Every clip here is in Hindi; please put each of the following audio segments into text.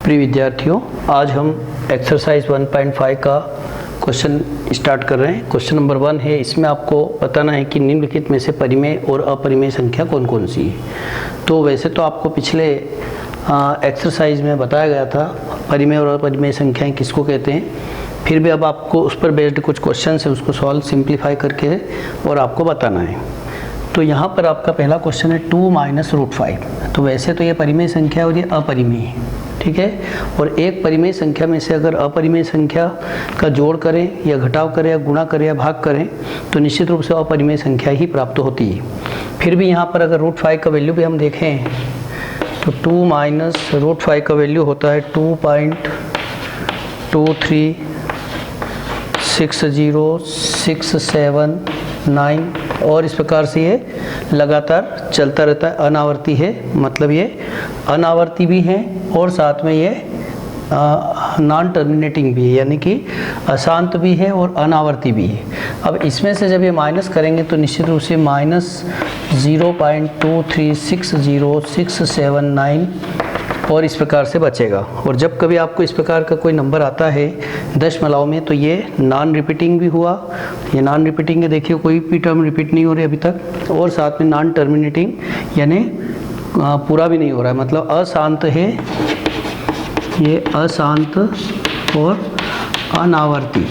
प्रिय विद्यार्थियों, आज हम एक्सरसाइज 1.5 का क्वेश्चन स्टार्ट कर रहे हैं। क्वेश्चन नंबर 1 है, इसमें आपको बताना है कि निम्नलिखित में से परिमेय और अपरिमेय संख्या कौन कौन सी है। तो वैसे तो आपको पिछले एक्सरसाइज में बताया गया था परिमेय और अपरिमेय संख्याएं किसको कहते हैं, फिर भी अब आपको उस पर बेस्ड कुछ क्वेश्चन है उसको सॉल्व सिंप्लीफाई करके और आपको बताना है। तो यहाँ पर आपका पहला क्वेश्चन है 2 - √5। तो वैसे तो ये परिमेय संख्या और ये अपरिमेय है, ठीक है। और एक परिमेय संख्या में से अगर अपरिमेय संख्या का जोड़ करें या घटाव करें या गुणा करें या भाग करें तो निश्चित रूप से अपरिमेय संख्या ही प्राप्त होती है। फिर भी यहाँ पर अगर √5 का वैल्यू भी हम देखें तो 2 - √5 का वैल्यू होता है 2.236067 और इस प्रकार से ये लगातार चलता रहता है। अनावर्ती है, मतलब ये अनावर्ती भी है और साथ में ये नॉन टर्मिनेटिंग भी है, यानी कि अशांत भी है और अनावर्ती भी है। अब इसमें से जब ये माइनस करेंगे तो निश्चित रूप से -0.236067 और इस प्रकार से बचेगा। और जब कभी आपको इस प्रकार का कोई नंबर आता है दशमलव में तो ये नॉन रिपीटिंग भी हुआ, ये नॉन रिपीटिंग है, देखिए कोई भी टर्म रिपीट नहीं हो रही अभी तक, और साथ में नॉन टर्मिनेटिंग यानी पूरा भी नहीं हो रहा है, मतलब अशांत है, ये अशांत और अनावर्ती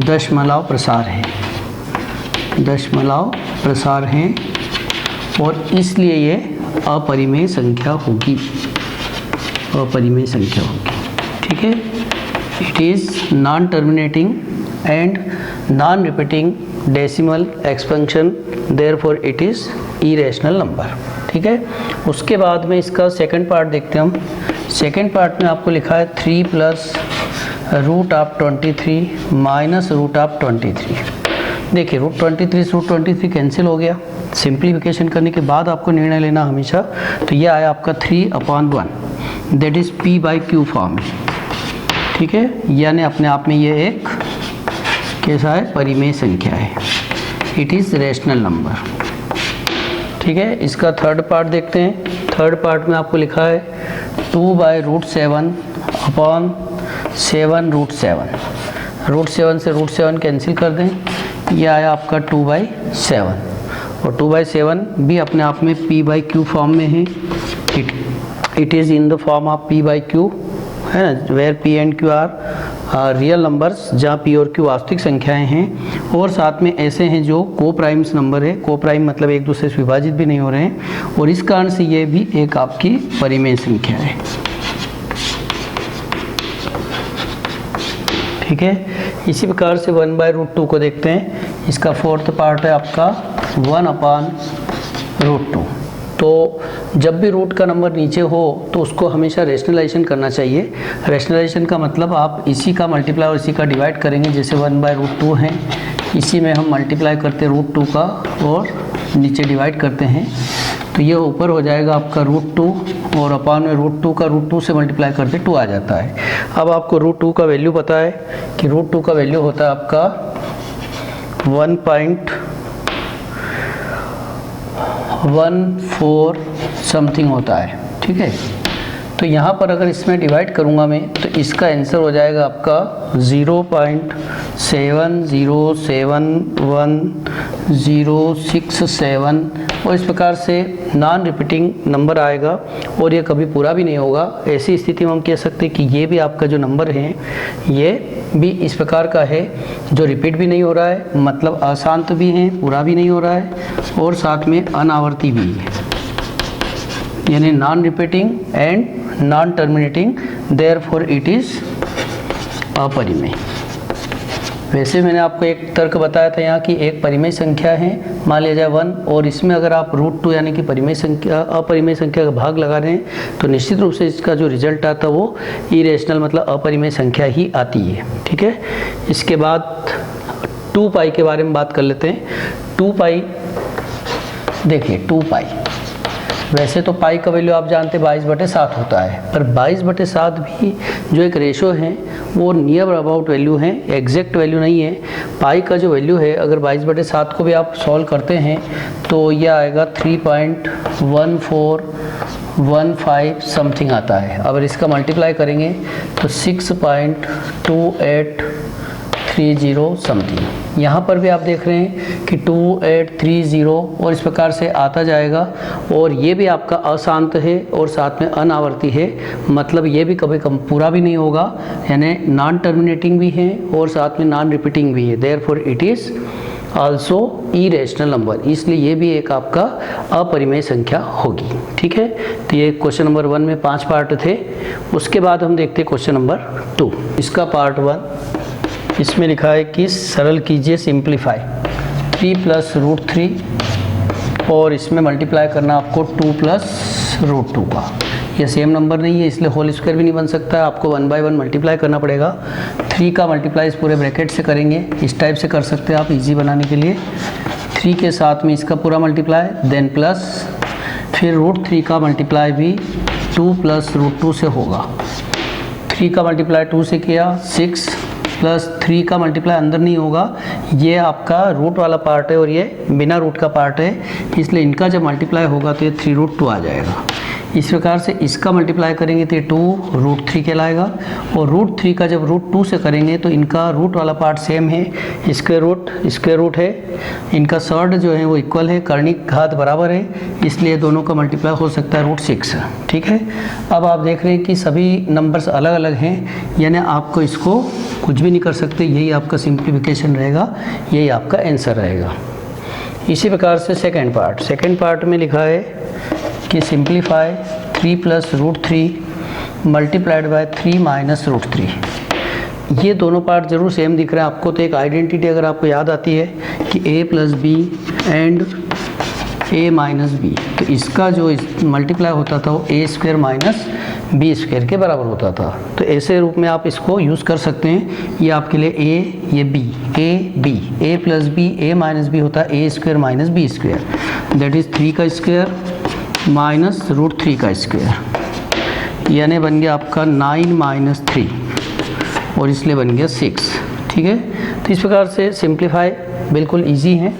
दशमलव प्रसार है, दशमलव प्रसार हैं और इसलिए ये अपरिमेय संख्या होगी, अपरिमेय संख्या होगी, ठीक है। It is non terminating and non repeating decimal expansion, therefore it is irrational number, ठीक है। उसके बाद में इसका सेकंड पार्ट देखते हैं हम। सेकंड पार्ट में आपको लिखा है 3 + √23 - √23। देखिए √23 से √23 कैंसिल हो गया। सिंप्लीफिकेशन करने के बाद आपको निर्णय लेना हमेशा, तो ये आया आपका 3/1, दैट इज़ p/q फॉर्म, ठीक है। यानी अपने आप में ये एक कैसा है, परिमेय संख्या है, इट इज़ रेशनल नंबर, ठीक है। इसका थर्ड पार्ट देखते हैं। थर्ड पार्ट में आपको लिखा है 2/7/7 √7 से √7 कैंसिल कर दें, ये आया आपका 2/7 और 2/7 भी अपने आप में p/q फॉर्म में है। It is in the form of p/q, है ना, where p and q are real numbers, जहाँ p और q वास्तविक संख्याएं हैं और साथ में ऐसे हैं जो को प्राइम्स नंबर है। को प्राइम मतलब एक दूसरे से विभाजित भी नहीं हो रहे हैं और इस कारण से ये भी एक आपकी परिमेय संख्या है, ठीक है। इसी प्रकार से 1/√2 को देखते हैं। इसका फोर्थ पार्ट है आपका 1/√2। तो जब भी रूट का नंबर नीचे हो तो उसको हमेशा रेशनलाइजेशन करना चाहिए। रेशनलाइजेशन का मतलब आप इसी का मल्टीप्लाई और इसी का डिवाइड करेंगे। जैसे 1/√2 है, इसी में हम मल्टीप्लाई करते हैं √2 का और नीचे डिवाइड करते हैं, तो ये ऊपर हो जाएगा आपका √2 और अपान में √2 का √2 से मल्टीप्लाई करते 2 आ जाता है। अब आपको √2 का वैल्यू पता है कि √2 का वैल्यू होता है आपका 1.14 समथिंग होता है, ठीक है। तो यहाँ पर अगर इसमें डिवाइड करूँगा मैं तो इसका आंसर हो जाएगा आपका 0.70711067 और इस प्रकार से नॉन रिपीटिंग नंबर आएगा और ये कभी पूरा भी नहीं होगा। ऐसी स्थिति में हम कह सकते हैं कि ये भी आपका जो नंबर है ये भी इस प्रकार का है जो रिपीट भी नहीं हो रहा है, मतलब अशांत भी है, पूरा भी नहीं हो रहा है और साथ में अनावर्ती भी है, यानी non repeating and non terminating, therefore it is अपरिमेय। वैसे मैंने आपको एक तर्क बताया था यहाँ की एक परिमेय संख्या है, मान लिया जाए 1, और इसमें अगर आप √2 यानी कि परिमेय संख्या अपरिमेय संख्या का भाग लगा रहे हैं तो निश्चित रूप से इसका जो रिजल्ट आता है वो इरेशनल मतलब अपरिमेय संख्या ही आती है, ठीक है। इसके बाद 2π के बारे में बात कर लेते हैं। 2π देखिए 2π वैसे तो पाई का वैल्यू आप जानते हैं 22/7 होता है, पर 22/7 भी जो एक रेशो है वो नियर अबाउट वैल्यू है, एग्जैक्ट वैल्यू नहीं है। पाई का जो वैल्यू है अगर 22/7 को भी आप सॉल्व करते हैं तो यह आएगा 3.14 6.15 समथिंग आता है। अगर इसका मल्टीप्लाई करेंगे तो 6.2830 समथिंग। यहाँ पर भी आप देख रहे हैं कि 2830 और इस प्रकार से आता जाएगा। और ये भी आपका अशांत है और साथ में अनावर्ती है, मतलब ये भी कभी कम पूरा भी नहीं होगा, यानी नॉन टर्मिनेटिंग भी है और साथ में नॉन रिपीटिंग भी है। Therefore it is also irrational number, इसलिए ये भी एक आपका अपरिमेय संख्या होगी। ठीक है, तो ये क्वेश्चन नंबर 1 में 5 पार्ट थे। उसके बाद हम देखते हैं क्वेश्चन नंबर 2। इसका पार्ट 1, इसमें लिखा है कि सरल कीजिए, सिंप्लीफाई 3 + √3 और इसमें मल्टीप्लाई करना आपको 2 + √2 का। ये सेम नंबर नहीं है इसलिए होल स्क्वायर भी नहीं बन सकता है, आपको 1 बाय 1 मल्टीप्लाई करना पड़ेगा। 3 का मल्टीप्लाई इस पूरे ब्रैकेट से करेंगे, इस टाइप से कर सकते हैं आप इजी बनाने के लिए। 3 के साथ में इसका पूरा मल्टीप्लाई, देन प्लस, फिर √3 का मल्टीप्लाई भी 2 + √2 से होगा। 3 का मल्टीप्लाई 2 से किया, 6 + 3 का मल्टीप्लाई अंदर नहीं होगा, ये आपका रूट वाला पार्ट है और ये बिना रूट का पार्ट है, इसलिए इनका जब मल्टीप्लाई होगा तो ये 3√2 आ जाएगा। इस प्रकार से इसका मल्टीप्लाई करेंगे तो ये 2√3 कहलाएगा। और √3 का जब √2 से करेंगे तो इनका रूट वाला पार्ट सेम है, स्क्वायर रूट है, इनका सर्ड जो है वो इक्वल है, कर्णिक घात बराबर है, इसलिए दोनों का मल्टीप्लाई हो सकता है √6। ठीक है, अब आप देख रहे हैं कि सभी नंबर्स अलग अलग हैं, यानी आपको इसको कुछ भी नहीं कर सकते, यही आपका सिंप्लीफिकेशन रहेगा, यही आपका आंसर रहेगा। इसी प्रकार से सेकेंड पार्ट में लिखा है कि सिंप्लीफाई 3 + √3 मल्टीप्लाइड बाय 3 - √3। ये दोनों पार्ट जरूर सेम दिख रहे हैं आपको, तो एक आइडेंटिटी अगर आपको याद आती है कि a + b and a - b, तो इसका जो मल्टीप्लाई होता था वो a² - b² के बराबर होता था। तो ऐसे रूप में आप इसको यूज़ कर सकते हैं, ये आपके लिए a, ये b, a + b, a - b होता है a² - b², दैट इज़ 3 का स्क्वायर माइनस √3 का स्क्वायर, यानी बन गया आपका 9 - 3 और इसलिए बन गया 6। ठीक है, तो इस प्रकार से सिंप्लीफाई बिल्कुल इजी है।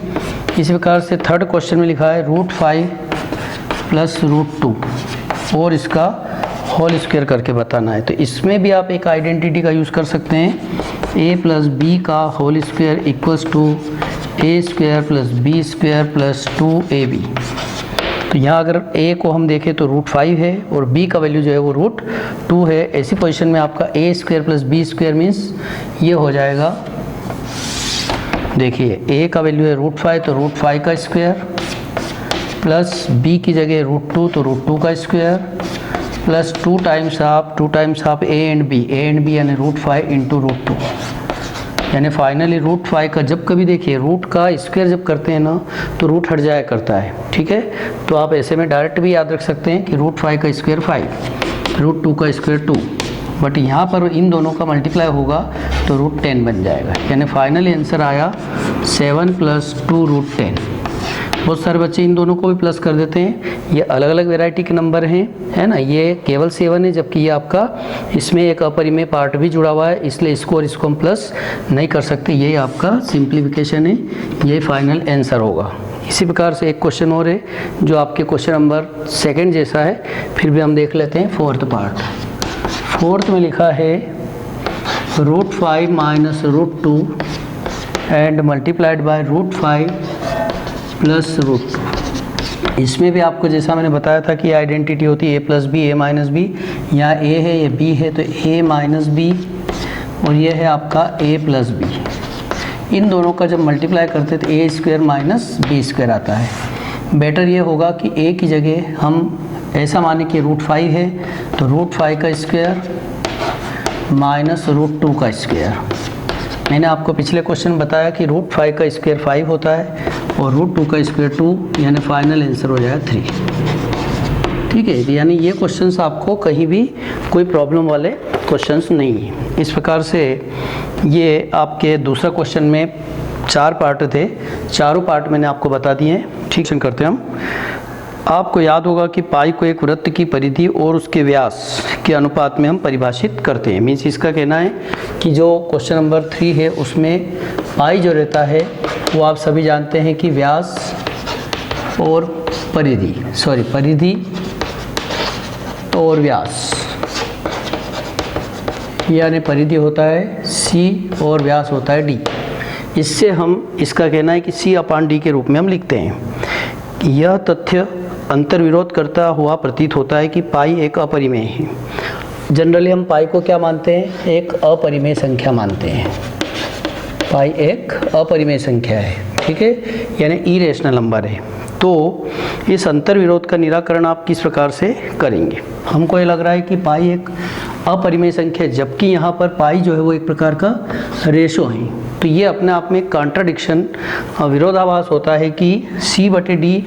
इसी प्रकार से थर्ड क्वेश्चन में लिखा है √5 + √2 और इसका होल स्क्वायर करके बताना है। तो इसमें भी आप एक आइडेंटिटी का यूज़ कर सकते हैं, a + b का whole square equals to a² + b² + 2ab। तो यहाँ अगर a को हम देखें तो √5 है और b का वैल्यू जो है वो √2 है। ऐसी पोजीशन में आपका a² + b² मीन्स ये हो जाएगा, देखिए a का वैल्यू है √5 तो √5 का स्क्वायर प्लस b की जगह √2 तो √2 का square plus 2 times half a and b यानी √5 × √2, यानी फाइनली √5 का जब कभी देखिए रूट का स्क्वायर जब करते हैं ना तो रूट हट जाया करता है। ठीक है, तो आप ऐसे में डायरेक्ट भी याद रख सकते हैं कि √5 का स्क्वायर 5, √2 का स्क्वायर 2, बट यहाँ पर इन दोनों का मल्टीप्लाई होगा तो √10 बन जाएगा, यानी फाइनली आंसर आया 7 + 2 √10। बहुत सारे बच्चे इन दोनों को भी प्लस कर देते हैं, ये अलग अलग वैरायटी के नंबर हैं, है ना। ये केवल 7 है, जबकि ये आपका इसमें एक अपरिमेय पार्ट भी जुड़ा हुआ है, इसलिए इसको और इसको हम प्लस नहीं कर सकते। यही आपका सिंप्लीफिकेशन है, ये फाइनल आंसर होगा। इसी प्रकार से एक क्वेश्चन और है जो आपके क्वेश्चन नंबर 2 जैसा है, फिर भी हम देख लेते हैं फोर्थ पार्ट। फोर्थ में लिखा है √5 - √2 एंड मल्टीप्लाइड बाय √5 + √2। इसमें भी आपको जैसा मैंने बताया था कि आइडेंटिटी होती है a + b, a - b, यहाँ a है ये b है तो a - b और ये है आपका a + b। इन दोनों का जब मल्टीप्लाई करते तो a² - b² आता है। बेटर ये होगा कि a की जगह हम ऐसा माने कि √5 है तो √5 का स्क्वायर माइनस √2 का स्क्वायर। मैंने आपको पिछले क्वेश्चन बताया कि √5 का स्क्वायर 5 होता है और √2 का स्क्वायर 2, यानी फाइनल आंसर हो जाएगा 3। ठीक है, यानी ये क्वेश्चंस आपको कहीं भी कोई प्रॉब्लम वाले क्वेश्चंस नहीं है। इस प्रकार से ये आपके दूसरा क्वेश्चन में 4 पार्ट थे, चारों पार्ट मैंने आपको बता दिए हैं। ठीक से करते हैं हम। आपको याद होगा कि पाई को एक वृत्त की परिधि और उसके व्यास के अनुपात में हम परिभाषित करते हैं। मीन्स इसका कहना है कि जो क्वेश्चन नंबर 3 है उसमें पाई जो रहता है वो आप सभी जानते हैं कि व्यास और परिधि और व्यास, यानी परिधि होता है C और व्यास होता है D। इससे हम इसका कहना है कि C/D के रूप में हम लिखते हैं। यह तथ्य अंतर्विरोध करता हुआ प्रतीत होता है कि पाई एक अपरिमेय है। जनरली हम पाई को क्या मानते हैं? एक अपरिमेय संख्या मानते हैं। पाई एक अपरिमेय संख्या है, ठीक है, यानी इरेशनल नंबर है। तो इस अंतर्विरोध का निराकरण आप किस प्रकार से करेंगे? हमको ये लग रहा है कि पाई एक अपरिमेय संख्या है, जबकि यहाँ पर पाई जो है वो एक प्रकार का रेशो है। तो ये अपने आप में कॉन्ट्राडिक्शन, विरोधाभास होता है कि C/D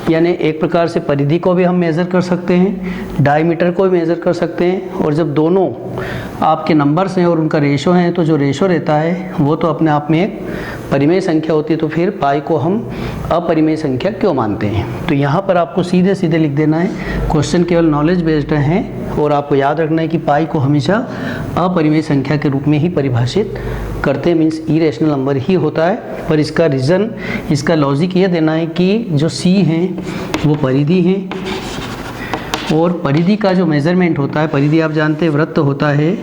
यानी एक प्रकार से परिधि को भी हम मेज़र कर सकते हैं, डायमीटर को भी मेज़र कर सकते हैं, और जब दोनों आपके नंबर्स हैं और उनका रेशो है, तो जो रेशो रहता है वो तो अपने आप में एक परिमेय संख्या होती है। तो फिर पाई को हम अपरिमेय संख्या क्यों मानते हैं? तो यहाँ पर आपको सीधे सीधे लिख देना है। क्वेश्चन केवल नॉलेज बेस्ड है और आपको याद रखना है कि पाई को हमेशा अपरिमेय संख्या के रूप में ही परिभाषित करते हैं, मीन्स इरेशनल नंबर ही होता है। पर इसका रीज़न, इसका लॉजिक ये देना है कि जो C है वो परिधि है, और परिधि का जो मेज़रमेंट होता है, परिधि आप जानते हैं वृत्त होता है,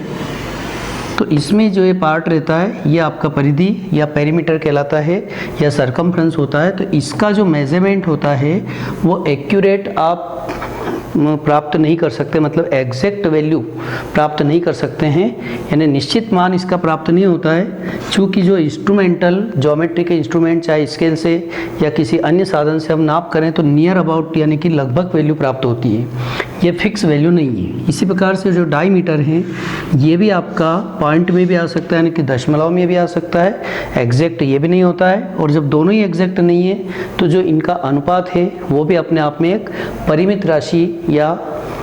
तो इसमें जो ये पार्ट रहता है ये आपका परिधि या पेरीमीटर कहलाता है या सरकमफ्रेंस होता है। तो इसका जो मेज़रमेंट होता है वो एक्यूरेट आप प्राप्त नहीं कर सकते, मतलब एग्जैक्ट वैल्यू प्राप्त नहीं कर सकते हैं, यानी निश्चित मान इसका प्राप्त नहीं होता है। क्योंकि जो इंस्ट्रूमेंटल ज्योमेट्री के इंस्ट्रूमेंट चाहे स्केल से या किसी अन्य साधन से हम नाप करें तो नियर अबाउट यानी कि लगभग वैल्यू प्राप्त होती है, ये फिक्स वैल्यू नहीं है। इसी प्रकार से जो डायमीटर है ये भी आपका पॉइंट में भी आ सकता है, यानी कि दशमलव में भी आ सकता है, एग्जैक्ट ये भी नहीं होता है। और जब दोनों ही एग्जैक्ट नहीं है तो जो इनका अनुपात है वो भी अपने आप में एक परिमित राशि या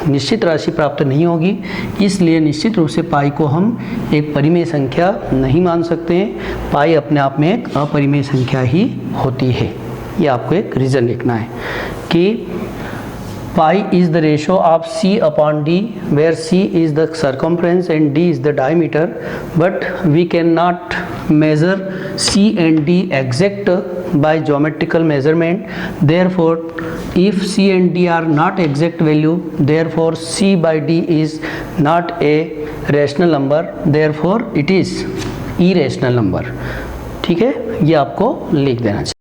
निश्चित राशि प्राप्त नहीं होगी। इसलिए निश्चित रूप से पाई को हम एक परिमेय संख्या नहीं मान सकते हैं। पाई अपने आप में एक अपरिमेय संख्या ही होती है। ये आपको एक रीज़न लिखना है कि pi is the ratio of C/D, where C is the circumference and D is the diameter, but we cannot measure C and D exact by geometrical measurement. Therefore, if C and D are not exact value, therefore C/D is not a rational number, therefore it is irrational number। ठीक है, ये आपको लिख देना चाहिए।